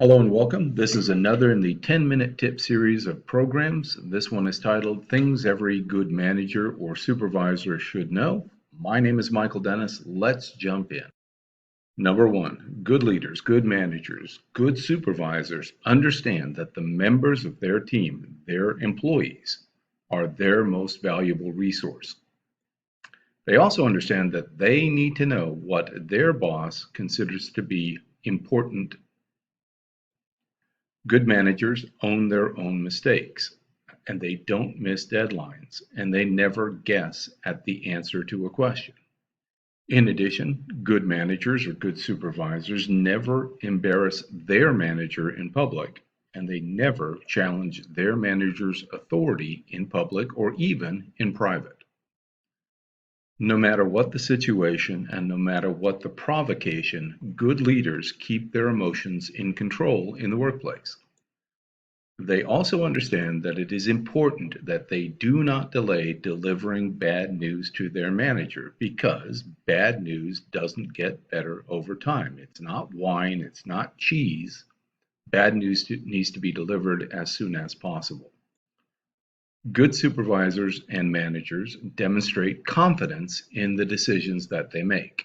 Hello and welcome. This is another in the 10-minute tip series of programs. This one is titled Things Every Good Manager or Supervisor Should Know. My name is Michael Dennis. Let's jump in. Number one, good leaders, good managers, good supervisors understand that the members of their team, their employees, are their most valuable resource. They also understand that they need to know what their boss considers to be important. Good managers own their own mistakes, and they don't miss deadlines, and they never guess at the answer to a question. In addition, good managers or good supervisors never embarrass their manager in public, and they never challenge their manager's authority in public or even in private. No matter what the situation and no matter what the provocation, good leaders keep their emotions in control in the workplace. They also understand that it is important that they do not delay delivering bad news to their manager because bad news doesn't get better over time. It's not wine, it's not cheese. Bad news needs to be delivered as soon as possible. Good supervisors and managers demonstrate confidence in the decisions that they make.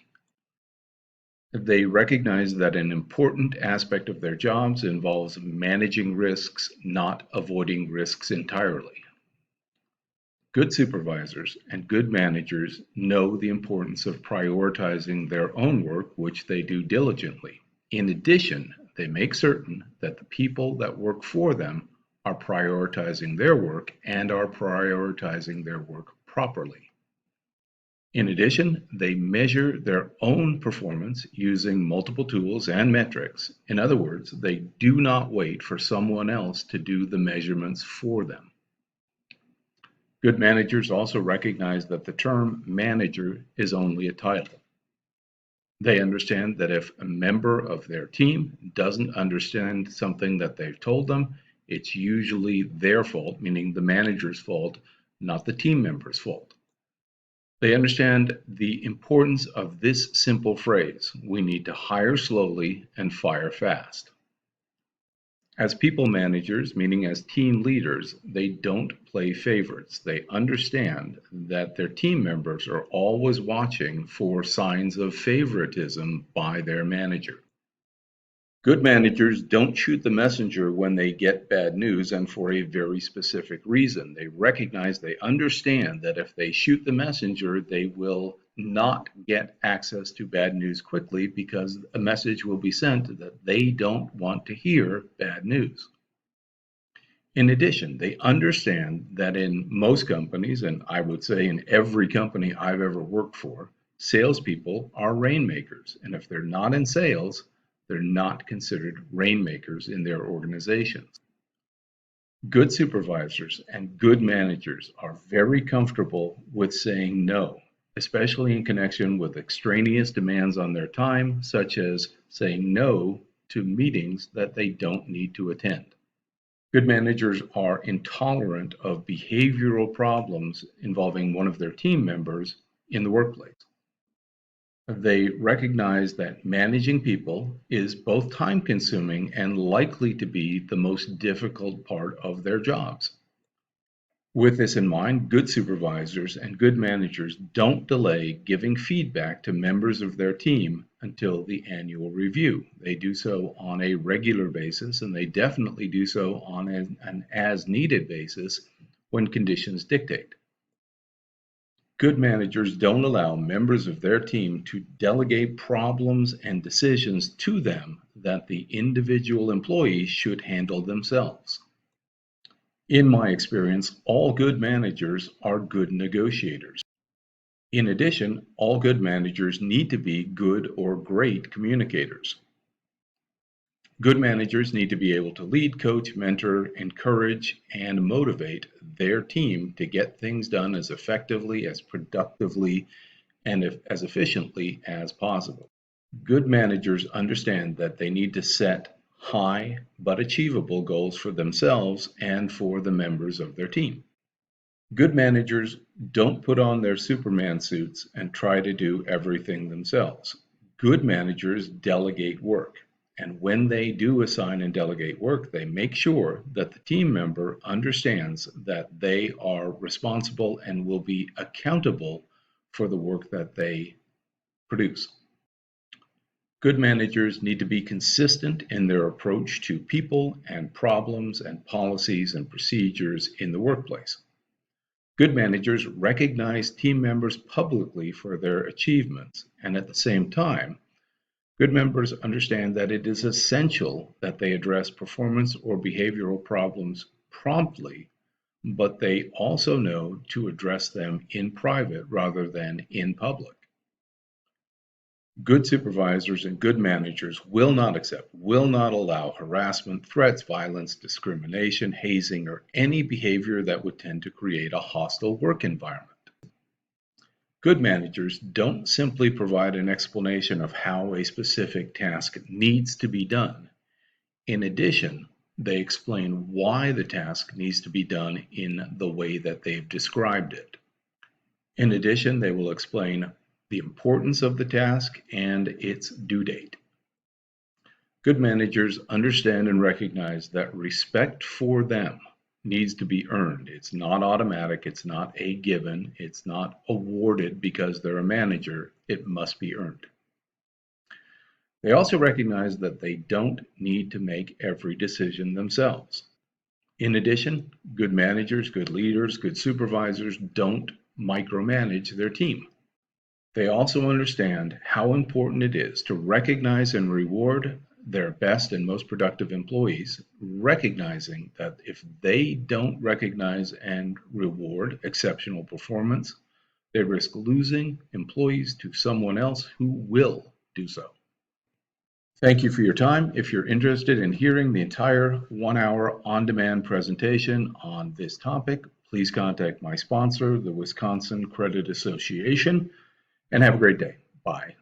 They recognize that an important aspect of their jobs involves managing risks, not avoiding risks entirely. Good supervisors and good managers know the importance of prioritizing their own work, which they do diligently. In addition, they make certain that the people that work for them are prioritizing their work and are prioritizing their work properly. In addition, they measure their own performance using multiple tools and metrics. In other words, they do not wait for someone else to do the measurements for them. Good managers also recognize that the term manager is only a title. They understand that if a member of their team doesn't understand something that they've told them, it's usually their fault, meaning the manager's fault, not the team member's fault. They understand the importance of this simple phrase: we need to hire slowly and fire fast. As people managers, meaning as team leaders, they don't play favorites. They understand that their team members are always watching for signs of favoritism by their manager. Good managers don't shoot the messenger when they get bad news, and for a very specific reason. They understand that if they shoot the messenger, they will not get access to bad news quickly because a message will be sent that they don't want to hear bad news. In addition, they understand that in most companies, and I would say in every company I've ever worked for, salespeople are rainmakers. And if they're not in sales, they're not considered rainmakers in their organizations. Good supervisors and good managers are very comfortable with saying no, especially in connection with extraneous demands on their time, such as saying no to meetings that they don't need to attend. Good managers are intolerant of behavioral problems involving one of their team members in the workplace. They recognize that managing people is both time consuming and likely to be the most difficult part of their jobs. With this in mind, good supervisors and good managers don't delay giving feedback to members of their team until the annual review. They do so on a regular basis, and they definitely do so on an as-needed basis when conditions dictate. Good managers don't allow members of their team to delegate problems and decisions to them that the individual employees should handle themselves. In my experience, all good managers are good negotiators. In addition, all good managers need to be good or great communicators. Good managers need to be able to lead, coach, mentor, encourage, and motivate their team to get things done as effectively, as productively, and as efficiently as possible. Good managers understand that they need to set high but achievable goals for themselves and for the members of their team. Good managers don't put on their Superman suits and try to do everything themselves. Good managers delegate work, And when they do assign and delegate work, they make sure that the team member understands that they are responsible and will be accountable for the work that they produce. Good managers need to be consistent in their approach to people and problems and policies and procedures in the workplace. Good managers recognize team members publicly for their achievements, and at the same time, good members understand that it is essential that they address performance or behavioral problems promptly, but they also know to address them in private rather than in public. Good supervisors and good managers will not accept, will not allow harassment, threats, violence, discrimination, hazing, or any behavior that would tend to create a hostile work environment. Good managers don't simply provide an explanation of how a specific task needs to be done. In addition, they explain why the task needs to be done in the way that they've described it. In addition, they will explain the importance of the task and its due date. Good managers understand and recognize that respect for them needs to be earned. It's not automatic, it's not a given, it's not awarded because they're a manager, it must be earned. They also recognize that they don't need to make every decision themselves. In addition, good managers, good leaders, good supervisors don't micromanage their team. They also understand how important it is to recognize and reward their best and most productive employees, recognizing that if they don't recognize and reward exceptional performance, they risk losing employees to someone else who will do so. Thank you for your time. If you're interested in hearing the entire 1-hour on-demand presentation on this topic, please contact my sponsor, the Wisconsin Credit Association, and have a great day. Bye.